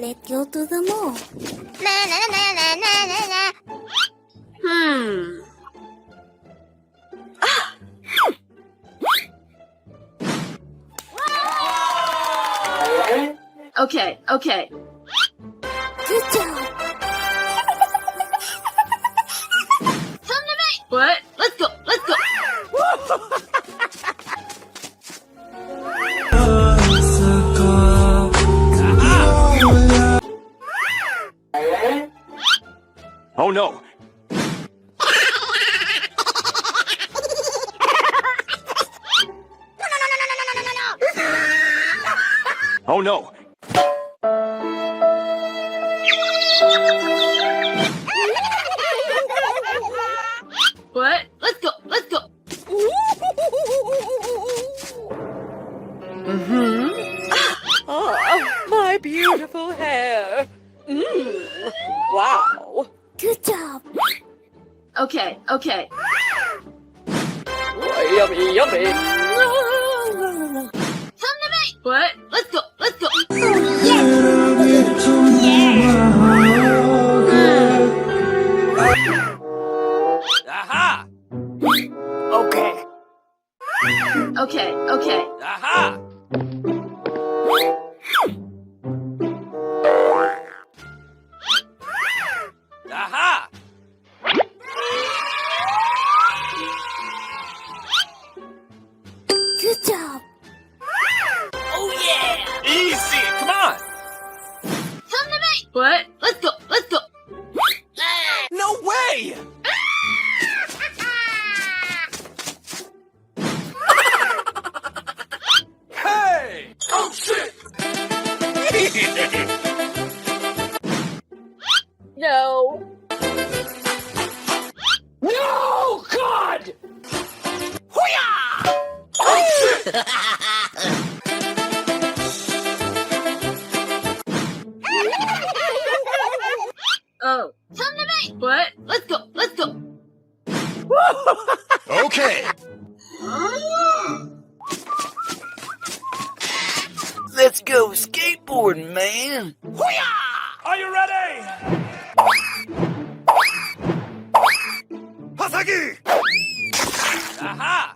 Let's go to the mall. Okay. Good job. What? Let's go. Oh no! Oh no! What? Let's go. Oh, my beautiful hair. Wow. Good job. Okay. Oh, yummy. What? Let's go. Aha! Okay. Okay. Aha! Aha! Good job. Oh yeah! Easy! Come on! What? Let's go. No way! Hey! Oh shit! No. No! God! Hoo-yah! Oh shit! Oh. What? Let's go. Okay. Let's go skateboarding, man. Are you ready? Hasagi! Aha!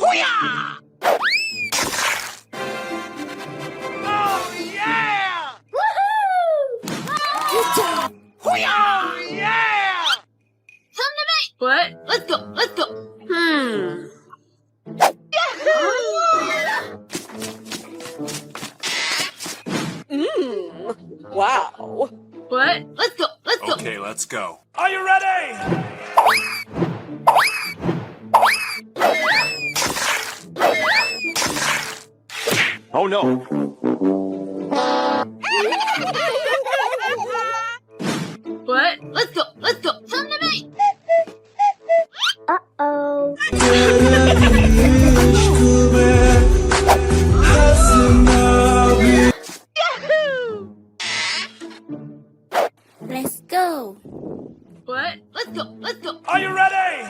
Hoo-yah! Oh yeah! Good job. Hoo-yah! Yeah! What? Let's go. Wow. What? Let's go. Okay, let's go. Are you ready? Oh no! What? Let's go. Uh-oh. Let's go. What? Let's go. Are you ready?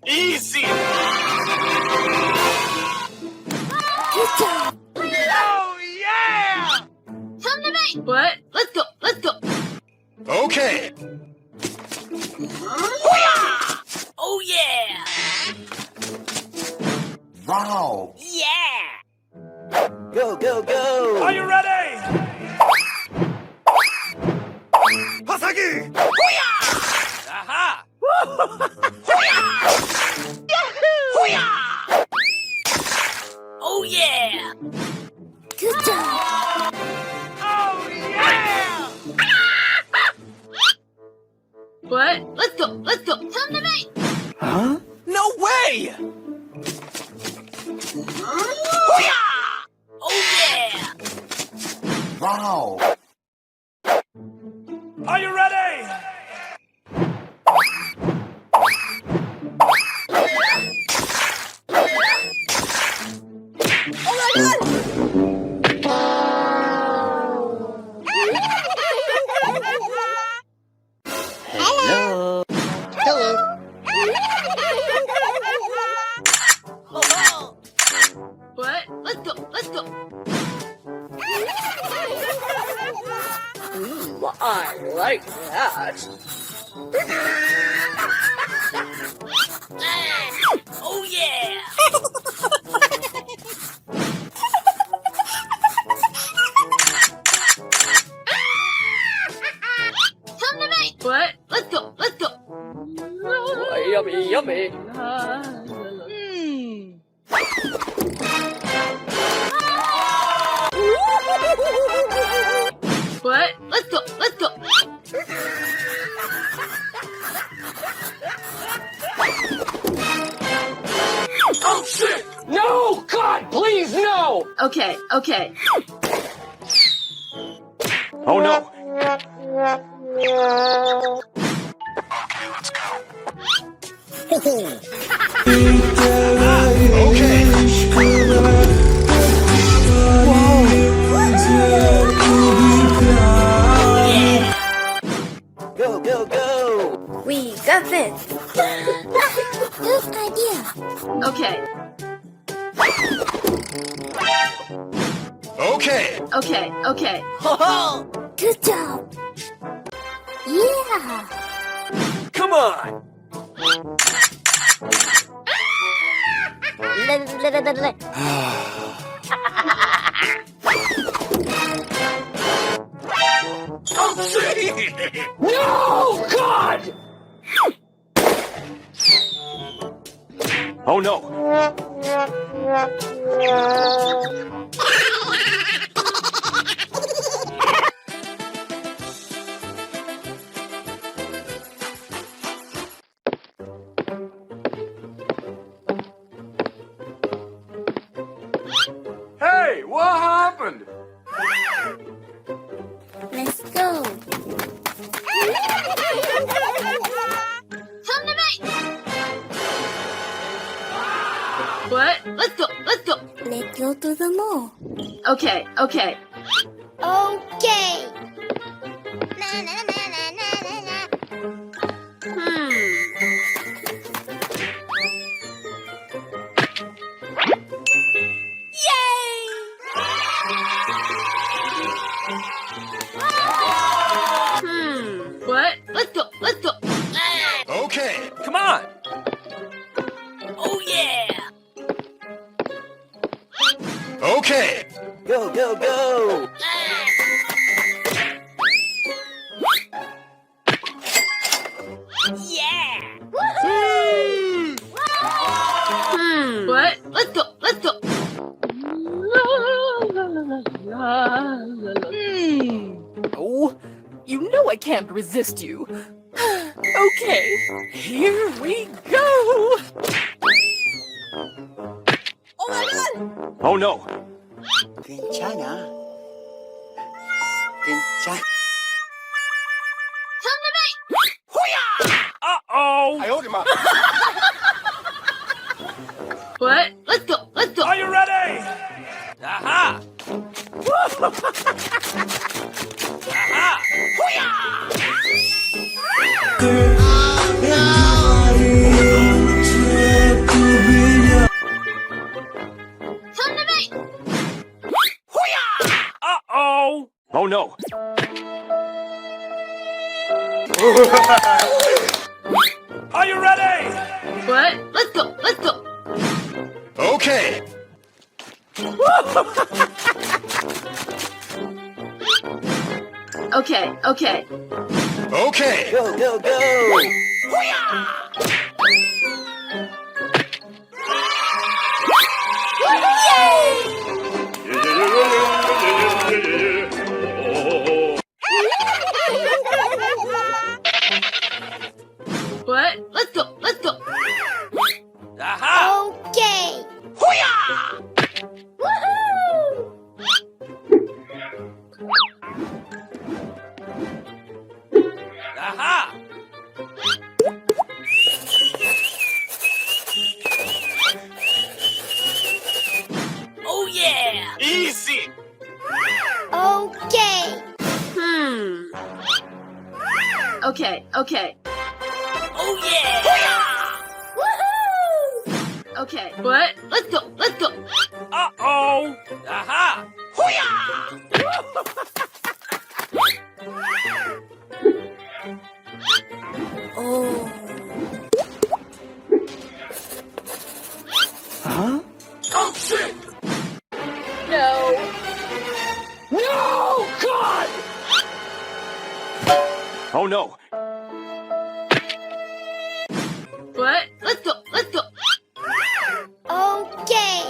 Easy! Good job. Oh yeah! What? Let's go. Okay. Oh, yeah. Wow. Yeah. Go. Are you ready? Hasagi! Aha! Oh, yeah. Good job. Oh yeah! What? Let's go. Huh? No way! Oh, yeah. Wow. Are you ready? Hello. What? Let's go. Let's go. I like that. Oh yeah! Come to me. What? Let's go. Let's go. Oh, yummy, yummy. What? Let's go. Let's go. Oh shit! No! God, please, no! Okay. Okay. Oh no! Okay. Go, go, go! We got this. Good idea. Okay. Okay. Okay. Okay. Ho ho! Good job. Yeah. Come on! Oh shit! No! God! Oh no! Hey, what happened? Let's go. Come to me. What? Let's go. Let's go. Let's go to the mall. Okay. Okay. Okay. What? Let's go. Let's go. Okay. Come on! Oh yeah! Okay. Go, go, go! Yeah! What? Let's go. Let's go. Oh, you know I can't resist you. Okay, here we go! Oh my god! Oh no! 괜찮아. 괜찮아. Come to me. Uh-oh! What? Let's go. Let's go. Are you ready? Aha! Aha! Come to me. Uh-oh! Oh no! Are you ready? What? Let's go. Let's go. Okay. Okay. Okay. Okay. Go, go, go! What? Let's go. Let's go. Aha! Okay. Aha! Oh yeah! Easy! Okay. Okay. Okay. Oh yeah! Okay. What? Let's go. Let's go. Uh Oh no. What? Let's go. Let's go. Okay.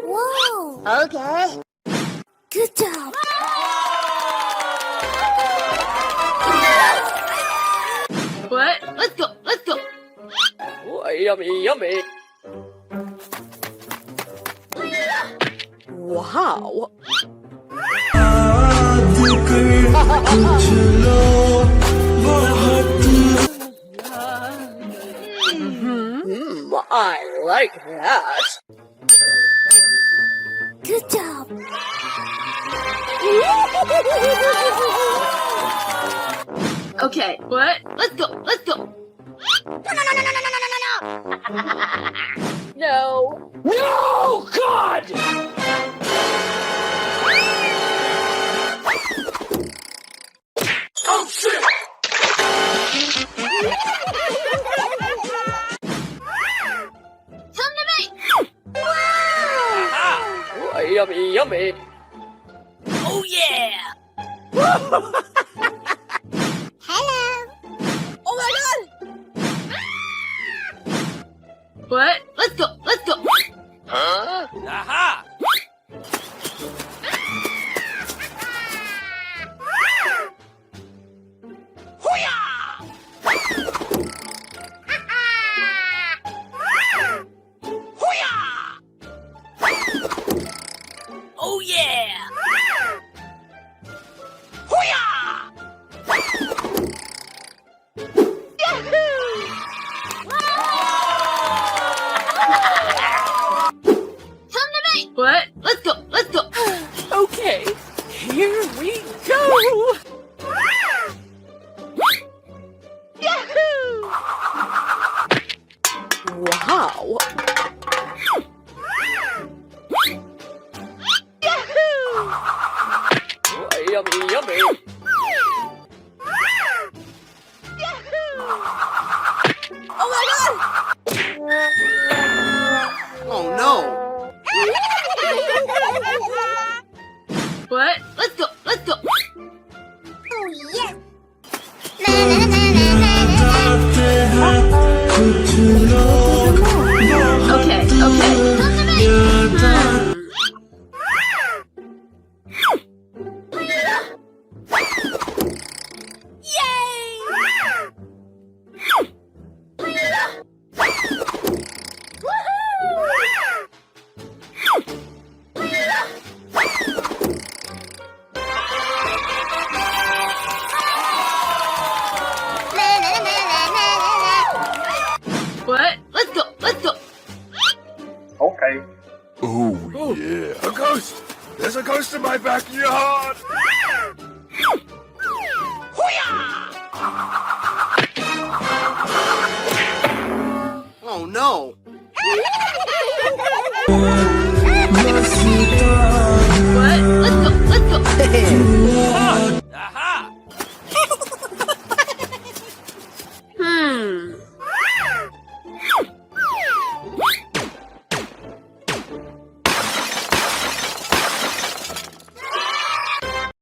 Whoa. Okay. Good job. What? Let's go. Let's go. Oh, yummy, yummy. Wow. I like that. Good job. Okay. What? Let's go. Let's go. No. No, God! Oh shit! Come to me. Oh, yummy, yummy. Oh yeah! Hello. Oh my god! What? Let's go. Let's go. Huh? Aha! Oh yeah! Come to me. What? Let's go. Let's go. Okay, here we go. Wow. Oh, yummy, yummy. Oh my god! Oh no! What? Let's go. Let's go. Oh yes. Na na na na na. Okay. Okay. Come to me. What? Let's go. Let's go. Okay. Oh, yeah. A ghost! There's a ghost in my backyard! Oh no!